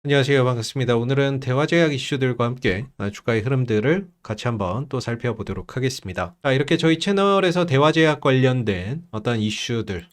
안녕하세요. 반갑습니다. 오늘은 대화제약 이슈들과 함께 주가의 흐름들을 같이 한번 또 살펴보도록 하겠습니다. 이렇게 저희 채널에서 대화제약 관련된 어떤 이슈들,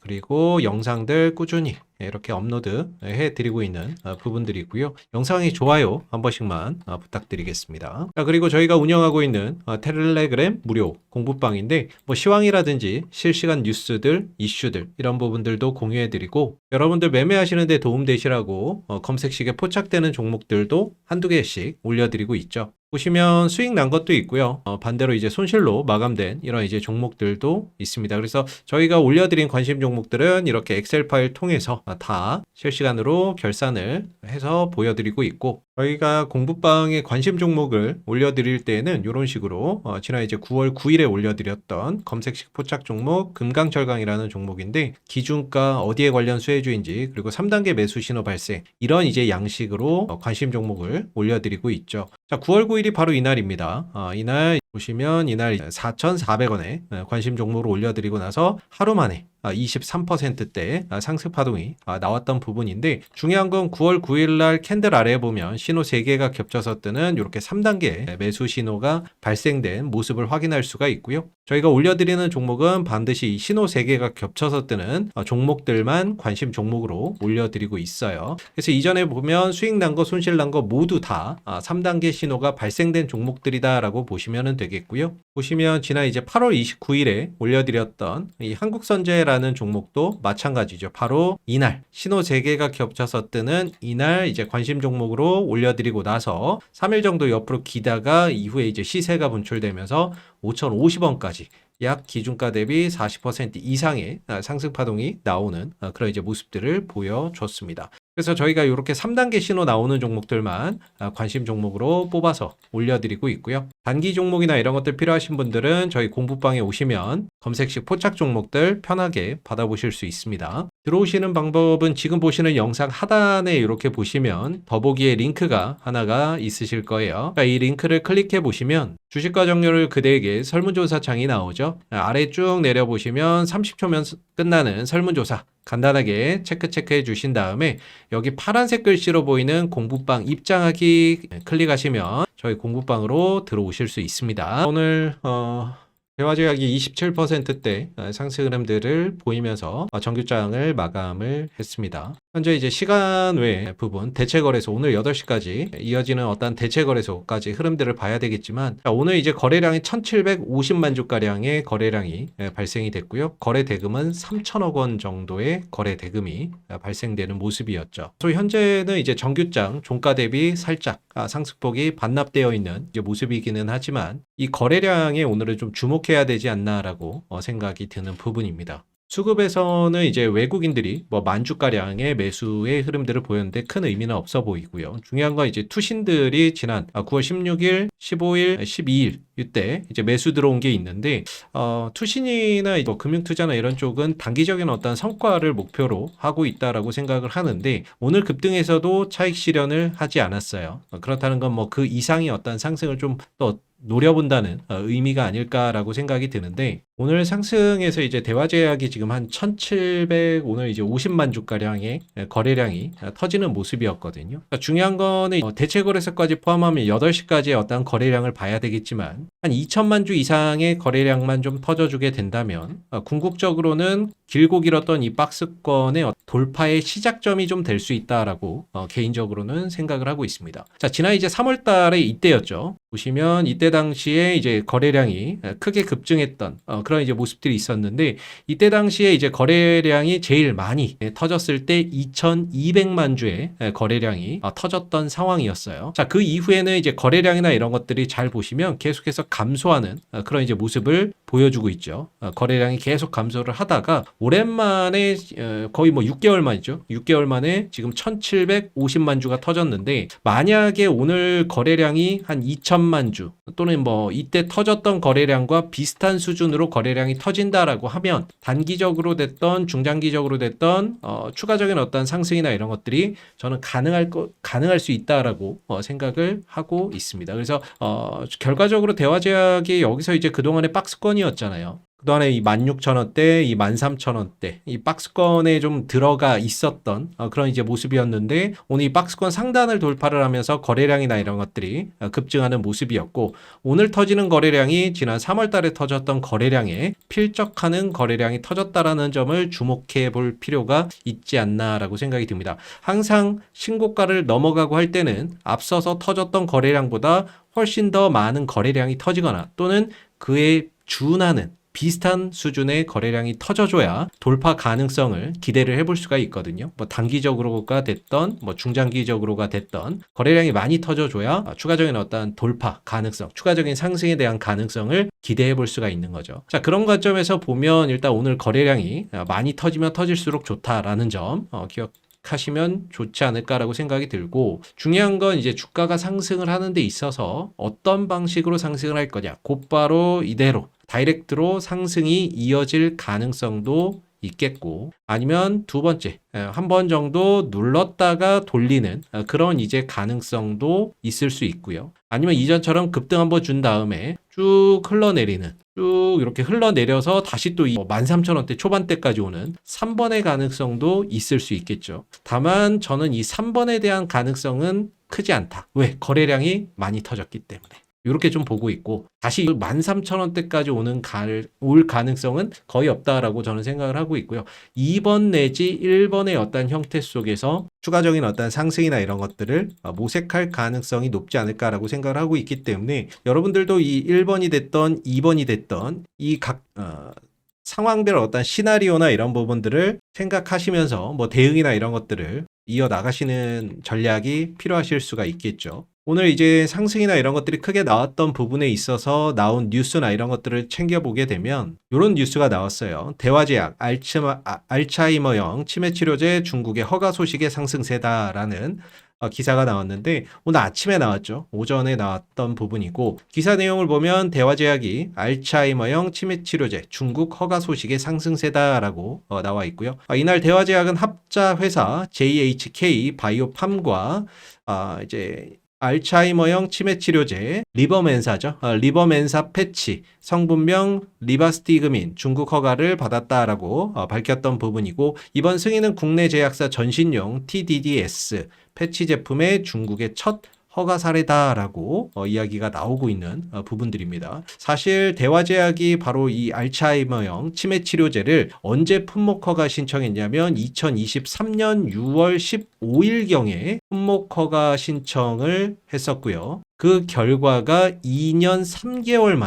그리고 영상들 꾸준히 이렇게 업로드 해드리고 있는 부분들이고요. 영상이 좋아요 한 번씩만 부탁드리겠습니다. 그리고 저희가 운영하고 있는 텔레그램 무료 공부방인데 시황이라든지 실시간 뉴스들, 이슈들 이런 부분들도 공유해드리고 여러분들 매매하시는 데 도움되시라고 검색식에 포착되는 종목들도 한두 개씩 올려드리고 있죠. 보시면 수익 난 것도 있고요. 반대로 이제 손실로 마감된 이런 이제 종목들도 있습니다. 그래서 저희가 올려드린 관심 종목들은 이렇게 엑셀 파일 통해서 다 실시간으로 결산을 해서 보여드리고 있고, 저희가 공부방에 관심 종목을 올려드릴 때는 이런 식으로 지난 이제 9월 9일에 올려드렸던 검색식 포착 종목 금강철강이라는 종목인데, 기준가 어디에 관련 수혜주인지 그리고 3단계 매수 신호 발생 이런 이제 양식으로 관심 종목을 올려드리고 있죠. 자, 9월 9일이 바로 이날입니다. 이날 보시면 이날 4,400원에 관심 종목을 올려드리고 나서 하루 만에 23%대 상승 파동이 나왔던 부분인데, 중요한 건 9월 9일 날 캔들 아래에 보면 신호 3개가 겹쳐서 뜨는 이렇게 3단계 매수 신호가 발생된 모습을 확인할 수가 있고요. 저희가 올려드리는 종목은 반드시 이 신호 3개가 겹쳐서 뜨는 종목들만 관심 종목으로 올려드리고 있어요. 그래서 이전에 보면 수익 난 거, 손실 난 거 모두 다 3단계 신호가 발생된 종목들이다 라고 보시면 되겠고요. 보시면 지난 이제 8월 29일에 올려드렸던 이 한국선제라는 종목도 마찬가지죠. 바로 이날 신호 3개가 겹쳐서 뜨는 이날 이제 관심 종목으로 올려드리고 나서 3일 정도 옆으로 기다가 이후에 이제 시세가 분출되면서 5,050원까지 약 기준가 대비 40% 이상의 상승 파동이 나오는 그런 이제 모습들을 보여줬습니다. 그래서 저희가 이렇게 3단계 신호 나오는 종목들만 관심 종목으로 뽑아서 올려드리고 있고요. 단기 종목이나 이런 것들 필요하신 분들은 저희 공부방에 오시면 검색식 포착 종목들 편하게 받아보실 수 있습니다. 들어오시는 방법은 지금 보시는 영상 하단에 이렇게 보시면 더보기에 링크가 하나가 있으실 거예요. 이 링크를 클릭해 보시면 주식과 정렬을 그대에게 설문조사 창이 나오죠. 아래 쭉 내려보시면 30초면 끝나는 설문조사 간단하게 체크해 주신 다음에 여기 파란색 글씨로 보이는 공부방 입장하기 클릭하시면 저희 공부방으로 들어오실 수 있습니다. 오늘 대화제약이 27%대 상승 흐름들을 보이면서 정규장을 마감을 했습니다. 현재 이제 시간 외 부분 대체거래소 오늘 8시까지 이어지는 어떤 대체거래소까지 흐름들을 봐야 되겠지만, 오늘 이제 거래량이 1750만 주가량의 거래량이 발생이 됐고요. 거래 대금은 3천억 원 정도의 거래 대금이 발생되는 모습이었죠. 그래서 현재는 이제 정규장 종가 대비 살짝 상승폭이 반납되어 있는 모습이기는 하지만 이 거래량에 오늘은 좀 주목해야 되지 않나라고 생각이 드는 부분입니다. 수급에서는 이제 외국인들이 만주가량의 매수의 흐름들을 보였는데 큰 의미는 없어 보이고요. 중요한 건 이제 투신들이 지난 9월 16일, 15일, 12일 이때 이제 매수 들어온 게 있는데, 투신이나 금융투자나 이런 쪽은 단기적인 어떤 성과를 목표로 하고 있다라고 생각을 하는데, 오늘 급등에서도 차익 실현을 하지 않았어요. 그렇다는 건 그 이상의 어떤 상승을 좀 더 노려본다는 의미가 아닐까라고 생각이 드는데, 오늘 상승에서 이제 대화제약이 지금 한 1700, 오늘 이제 50만 주가량의 거래량이 터지는 모습이었거든요. 그러니까 중요한 거는 대체거래소까지 포함하면 8시까지의 어떤 거래량을 봐야 되겠지만, 한 2천만 주 이상의 거래량만 좀 터져주게 된다면 궁극적으로는 길고 길었던 이 박스권의 돌파의 시작점이 좀 될 수 있다라고 개인적으로는 생각을 하고 있습니다. 자, 지난 이제 3월 달에 이때였죠. 보시면 이때 당시에 이제 거래량이 크게 급증했던 그런 이제 모습들이 있었는데, 이때 당시에 이제 거래량이 제일 많이 터졌을 때 2,200만 주의 거래량이 터졌던 상황이었어요. 자, 그 이후에는 이제 거래량이나 이런 것들이 잘 보시면 계속해서 감소하는 그런 이제 모습을 보여주고 있죠. 거래량이 계속 감소를 하다가 오랜만에 거의 6개월 만이죠. 6개월 만에 지금 1,750만 주가 터졌는데, 만약에 오늘 거래량이 한 2천만 주 또는 이때 터졌던 거래량과 비슷한 수준으로 거래량이 터진다라고 하면 단기적으로 됐던 중장기적으로 됐던 추가적인 어떤 상승이나 이런 것들이 저는 가능할 수 있다라고 생각을 하고 있습니다. 그래서 결과적으로 대화제약이 여기서 이제 그동안의 박스권이었잖아요. 그동안에 이 16,000원대, 이 13,000원대, 이 박스권에 좀 들어가 있었던 그런 이제 모습이었는데, 오늘 이 박스권 상단을 돌파를 하면서 거래량이나 이런 것들이 급증하는 모습이었고, 오늘 터지는 거래량이 지난 3월 달에 터졌던 거래량에 필적하는 거래량이 터졌다라는 점을 주목해 볼 필요가 있지 않나라고 생각이 듭니다. 항상 신고가를 넘어가고 할 때는 앞서서 터졌던 거래량보다 훨씬 더 많은 거래량이 터지거나 또는 그에 준하는 비슷한 수준의 거래량이 터져줘야 돌파 가능성을 기대를 해볼 수가 있거든요. 뭐 단기적으로가 됐던 뭐 중장기적으로가 됐던 거래량이 많이 터져줘야 추가적인 어떤 돌파 가능성, 추가적인 상승에 대한 가능성을 기대해 볼 수가 있는 거죠. 자, 그런 관점에서 보면 일단 오늘 거래량이 많이 터지면 터질수록 좋다라는 점 기억하시면 좋지 않을까라고 생각이 들고, 중요한 건 이제 주가가 상승을 하는 데 있어서 어떤 방식으로 상승을 할 거냐, 곧바로 이대로 다이렉트로 상승이 이어질 가능성도 있겠고, 아니면 두 번째 한 번 정도 눌렀다가 돌리는 그런 이제 가능성도 있을 수 있고요. 아니면 이전처럼 급등 한번 준 다음에 쭉 흘러내리는, 쭉 이렇게 흘러내려서 다시 또 13,000원대 초반대까지 오는 3번의 가능성도 있을 수 있겠죠. 다만 저는 이 3번에 대한 가능성은 크지 않다. 왜? 거래량이 많이 터졌기 때문에. 이렇게 좀 보고 있고, 다시 13,000원대까지 올 가능성은 거의 없다라고 저는 생각을 하고 있고요. 2번 내지 1번의 어떤 형태 속에서 추가적인 어떤 상승이나 이런 것들을 모색할 가능성이 높지 않을까라고 생각을 하고 있기 때문에, 여러분들도 이 1번이 됐던 2번이 됐던 이 각 상황별 어떤 시나리오나 이런 부분들을 생각하시면서 뭐 대응이나 이런 것들을 이어 나가시는 전략이 필요하실 수가 있겠죠. 오늘 이제 상승이나 이런 것들이 크게 나왔던 부분에 있어서 나온 뉴스나 이런 것들을 챙겨보게 되면 이런 뉴스가 나왔어요. 대화제약, 알츠하이머형 치매치료제 중국의 허가 소식의 상승세다라는 기사가 나왔는데, 오늘 아침에 나왔죠. 오전에 나왔던 부분이고, 기사 내용을 보면 대화제약이 알츠하이머형 치매치료제 중국 허가 소식의 상승세다라고 나와 있고요. 이날 대화제약은 합자 회사 JHK 바이오팜과 이제 알츠하이머형 치매치료제 리버멘사죠. 리버멘사 패치 성분명 리바스티그민 중국 허가를 받았다라고 밝혔던 부분이고, 이번 승인은 국내 제약사 전신용 TDDS 패치 제품의 중국의 첫 허가 사례다라고 이야기가 나오고 있는 부분들입니다. 사실 대화제약이 바로 이 알츠하이머형 치매 치료제를 언제 품목 허가 신청했냐면 2023년 6월 15일경에 품목 허가 신청을 했었고요. 그 결과가 2년 3개월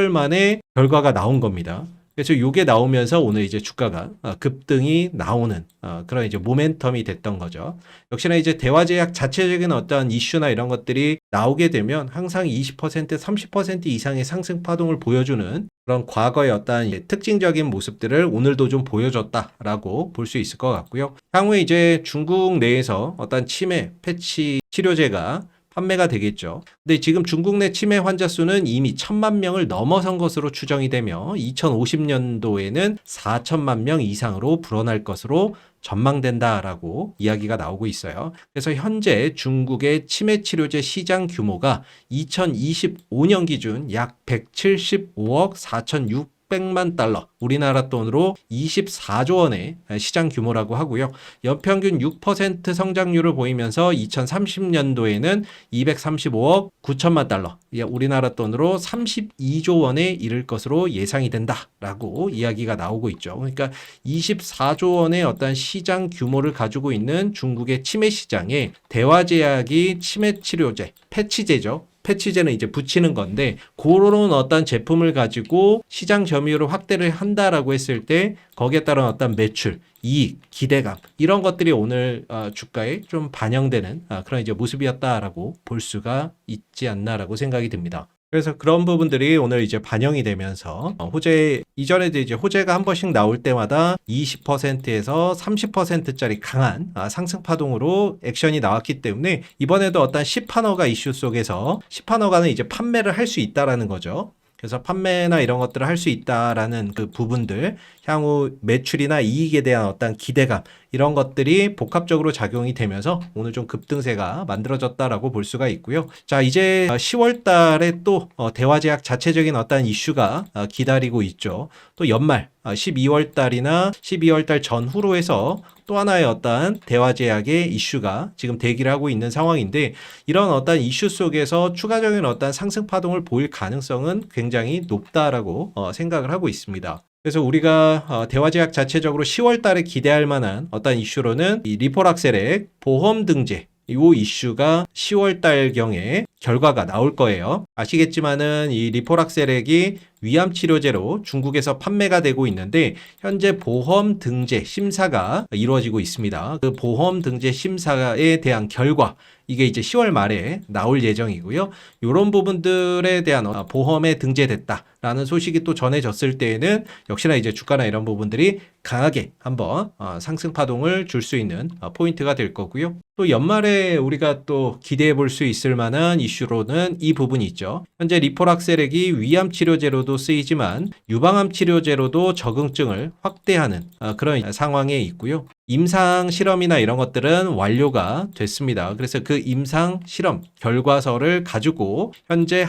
만에 결과가 나온 겁니다. 그래서 이게 나오면서 오늘 이제 주가가 급등이 나오는 그런 이제 모멘텀이 됐던 거죠. 역시나 이제 대화제약 자체적인 어떤 이슈나 이런 것들이 나오게 되면 항상 20%, 30% 이상의 상승 파동을 보여주는 그런 과거의 어떤 특징적인 모습들을 오늘도 좀 보여줬다라고 볼 수 있을 것 같고요. 향후에 이제 중국 내에서 어떤 치매 패치 치료제가 판매가 되겠죠. 근데 지금 중국 내 치매 환자 수는 이미 1,000만 명을 넘어선 것으로 추정이 되며 2050년도에는 4천만 명 이상으로 불어날 것으로 전망된다라고 이야기가 나오고 있어요. 그래서 현재 중국의 치매 치료제 시장 규모가 2025년 기준 약 175억 4,600만 달러, 우리나라 돈으로 24조 원의 시장 규모라고 하고요. 연평균 6% 성장률을 보이면서 2030년도에는 235억 9천만 달러, 우리나라 돈으로 32조 원에 이를 것으로 예상이 된다라고 이야기가 나오고 있죠. 그러니까 24조 원의 어떤 시장 규모를 가지고 있는 중국의 치매 시장에 대화제약이 치매 치료제, 패치제죠. 패치제는 이제 붙이는 건데, 그런 어떤 제품을 가지고 시장 점유율을 확대를 한다라고 했을 때 거기에 따른 어떤 매출, 이익, 기대감 이런 것들이 오늘 주가에 좀 반영되는 그런 이제 모습이었다라고 볼 수가 있지 않나라고 생각이 듭니다. 그래서 그런 부분들이 오늘 이제 반영이 되면서 호재, 이전에도 이제 호재가 한 번씩 나올 때마다 20%에서 30%짜리 강한 상승 파동으로 액션이 나왔기 때문에, 이번에도 어떤 시판허가 이슈 속에서 시판허가는 이제 판매를 할 수 있다라는 거죠. 그래서 판매나 이런 것들을 할 수 있다라는 그 부분들, 향후 매출이나 이익에 대한 어떤 기대감 이런 것들이 복합적으로 작용이 되면서 오늘 좀 급등세가 만들어졌다라고 볼 수가 있고요. 자, 이제 10월 달에 또 대화제약 자체적인 어떤 이슈가 기다리고 있죠. 또 연말 12월 달이나 12월 달 전후로 해서 또 하나의 어떤 대화제약의 이슈가 지금 대기를 하고 있는 상황인데, 이런 어떤 이슈 속에서 추가적인 어떤 상승 파동을 보일 가능성은 굉장히 높다라고 생각을 하고 있습니다. 그래서 우리가 대화제약 자체적으로 10월 달에 기대할 만한 어떤 이슈로는 이 리포락셀의 보험 등재, 이 이슈가 10월 달경에 결과가 나올 거예요. 아시겠지만은 이 리포락셀액이 위암 치료제로 중국에서 판매가 되고 있는데, 현재 보험 등재 심사가 이루어지고 있습니다. 그 보험 등재 심사에 대한 결과, 이게 이제 10월 말에 나올 예정이고요. 이런 부분들에 대한 보험에 등재됐다라는 소식이 또 전해졌을 때에는 역시나 이제 주가나 이런 부분들이 강하게 한번 상승 파동을 줄 수 있는 포인트가 될 거고요. 또 연말에 우리가 또 기대해 볼 수 있을 만한 이슈로는 이 부분이 있죠. 현재 리포락셀액이 위암 치료제로도 쓰이지만 유방암 치료제로도 적응증을 확대하는 그런 상황에 있고요. 임상 실험이나 이런 것들은 완료가 됐습니다. 그래서 그 임상 실험 결과서를 가지고 현재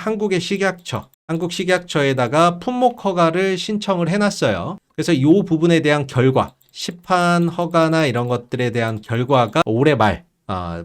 한국식약처에다가 품목 허가를 신청을 해놨어요. 그래서 이 부분에 대한 결과, 시판 허가나 이런 것들에 대한 결과가 올해 말,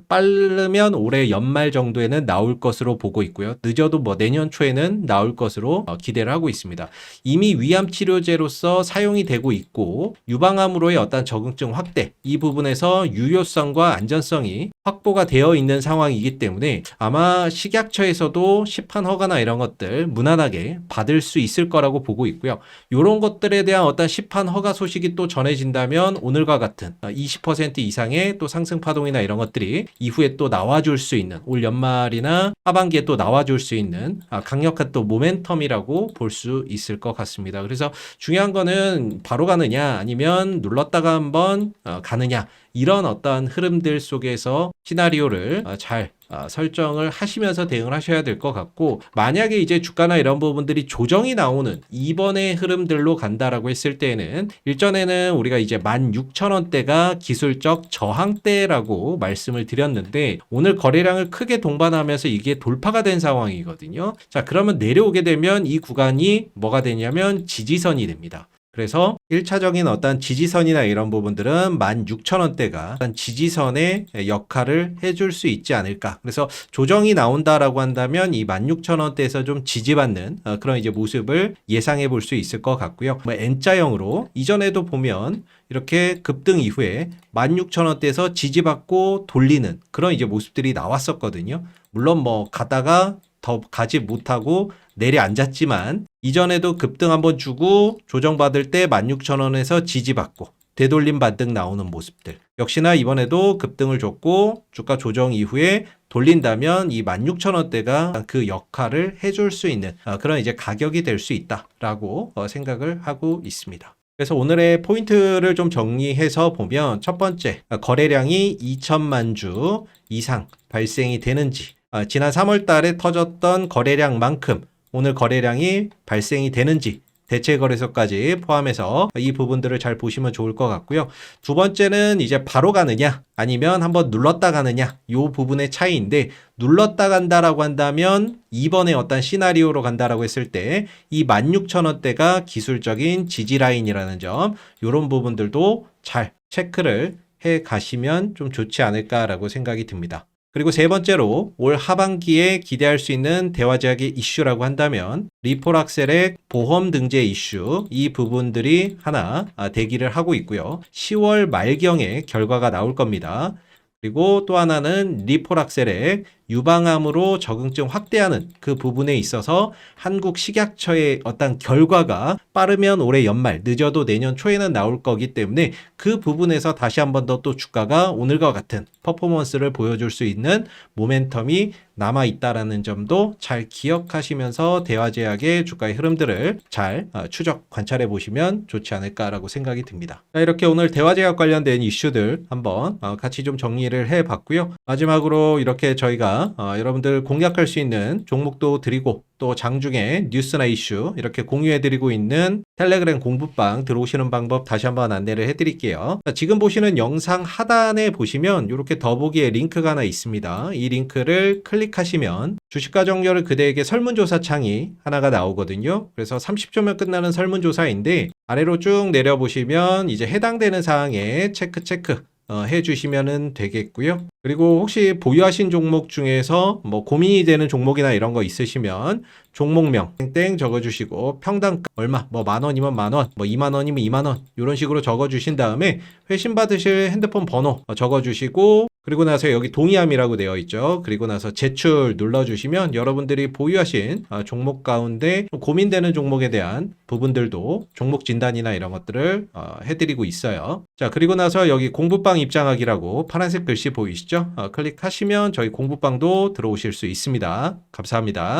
빠르면 올해 연말 정도에는 나올 것으로 보고 있고요. 늦어도 내년 초에는 나올 것으로 기대를 하고 있습니다. 이미 위암 치료제로서 사용이 되고 있고, 유방암으로의 어떤 적응증 확대, 이 부분에서 유효성과 안전성이 확보가 되어 있는 상황이기 때문에 아마 식약처에서도 시판 허가나 이런 것들 무난하게 받을 수 있을 거라고 보고 있고요. 이런 것들에 대한 어떤 시판 허가 소식이 또 전해진다면 오늘과 같은 20% 이상의 또 상승 파동이나 이런 것들이 이후에 또 나와줄 수 있는, 올 연말이나 하반기에 또 나와줄 수 있는 강력한 또 모멘텀이라고 볼 수 있을 것 같습니다. 그래서 중요한 거는 바로 가느냐 아니면 눌렀다가 한번 가느냐, 이런 어떤 흐름들 속에서 시나리오를 잘 설정을 하시면서 대응을 하셔야 될 것 같고, 만약에 이제 주가나 이런 부분들이 조정이 나오는 이번의 흐름들로 간다라고 했을 때는, 일전에는 우리가 이제 16,000원대가 기술적 저항대라고 말씀을 드렸는데, 오늘 거래량을 크게 동반하면서 이게 돌파가 된 상황이거든요. 자, 그러면 내려오게 되면 이 구간이 뭐가 되냐면 지지선이 됩니다. 그래서 1차적인 어떤 지지선이나 이런 부분들은 16,000원대가 어떤 지지선의 역할을 해줄 수 있지 않을까. 그래서 조정이 나온다라고 한다면 이 16,000원대에서 좀 지지받는 그런 이제 모습을 예상해 볼 수 있을 것 같고요. N자형으로 이전에도 보면 이렇게 급등 이후에 16,000원대에서 지지받고 돌리는 그런 이제 모습들이 나왔었거든요. 물론 가다가 더 가지 못하고 내려앉았지만, 이전에도 급등 한번 주고 조정받을 때 16,000원에서 지지받고 되돌림 반등 나오는 모습들, 역시나 이번에도 급등을 줬고 주가 조정 이후에 돌린다면 이 16,000원대가 그 역할을 해줄 수 있는 그런 이제 가격이 될 수 있다라고 생각을 하고 있습니다. 그래서 오늘의 포인트를 좀 정리해서 보면, 첫 번째, 거래량이 2천만 주 이상 발생이 되는지, 지난 3월 달에 터졌던 거래량만큼 오늘 거래량이 발생이 되는지, 대체 거래소까지 포함해서 이 부분들을 잘 보시면 좋을 것 같고요. 두 번째는 이제 바로 가느냐 아니면 한번 눌렀다 가느냐, 이 부분의 차이인데, 눌렀다 간다라고 한다면 이번에 어떤 시나리오로 간다라고 했을 때 이 16,000원대가 기술적인 지지 라인이라는 점, 이런 부분들도 잘 체크를 해 가시면 좀 좋지 않을까라고 생각이 듭니다. 그리고 세 번째로 올 하반기에 기대할 수 있는 대화제약의 이슈라고 한다면 리포락셀의 보험 등재 이슈, 이 부분들이 하나 대기를 하고 있고요. 10월 말경에 결과가 나올 겁니다. 그리고 또 하나는 리포락셀의 유방암으로 적응증 확대하는 그 부분에 있어서 한국 식약처의 어떤 결과가 빠르면 올해 연말, 늦어도 내년 초에는 나올 거기 때문에 그 부분에서 다시 한 번 더 또 주가가 오늘과 같은 퍼포먼스를 보여줄 수 있는 모멘텀이 남아있다라는 점도 잘 기억하시면서 대화제약의 주가의 흐름들을 잘 추적 관찰해 보시면 좋지 않을까라고 생각이 듭니다. 자, 이렇게 오늘 대화제약 관련된 이슈들 한번 같이 좀 정리를 해 봤고요. 마지막으로 이렇게 저희가 저희가 여러분들 공략할 수 있는 종목도 드리고 또 장중에 뉴스나 이슈 이렇게 공유해드리고 있는 텔레그램 공부방 들어오시는 방법 다시 한번 안내를 해드릴게요. 지금 보시는 영상 하단에 보시면 이렇게 더보기에 링크가 하나 있습니다. 이 링크를 클릭하시면 주식가정렬을 그대에게 설문조사 창이 하나가 나오거든요. 그래서 30초면 끝나는 설문조사인데 아래로 쭉 내려보시면 이제 해당되는 사항에 체크 해주시면 되겠고요. 그리고 혹시 보유하신 종목 중에서 뭐 고민이 되는 종목이나 이런 거 있으시면 종목명 땡 적어주시고 평단가 얼마 뭐 10,000원이면 10,000원 뭐 20,000원이면 20,000원 이런 식으로 적어주신 다음에 회신 받으실 핸드폰 번호 적어주시고 그리고 나서 여기 동의함이라고 되어 있죠. 그리고 나서 제출 눌러주시면 여러분들이 보유하신 종목 가운데 고민되는 종목에 대한 부분들도 종목 진단이나 이런 것들을 해드리고 있어요. 자, 그리고 나서 여기 공부방 입장하기라고 파란색 글씨 보이시죠? 클릭하시면 저희 공부방도 들어오실 수 있습니다. 감사합니다.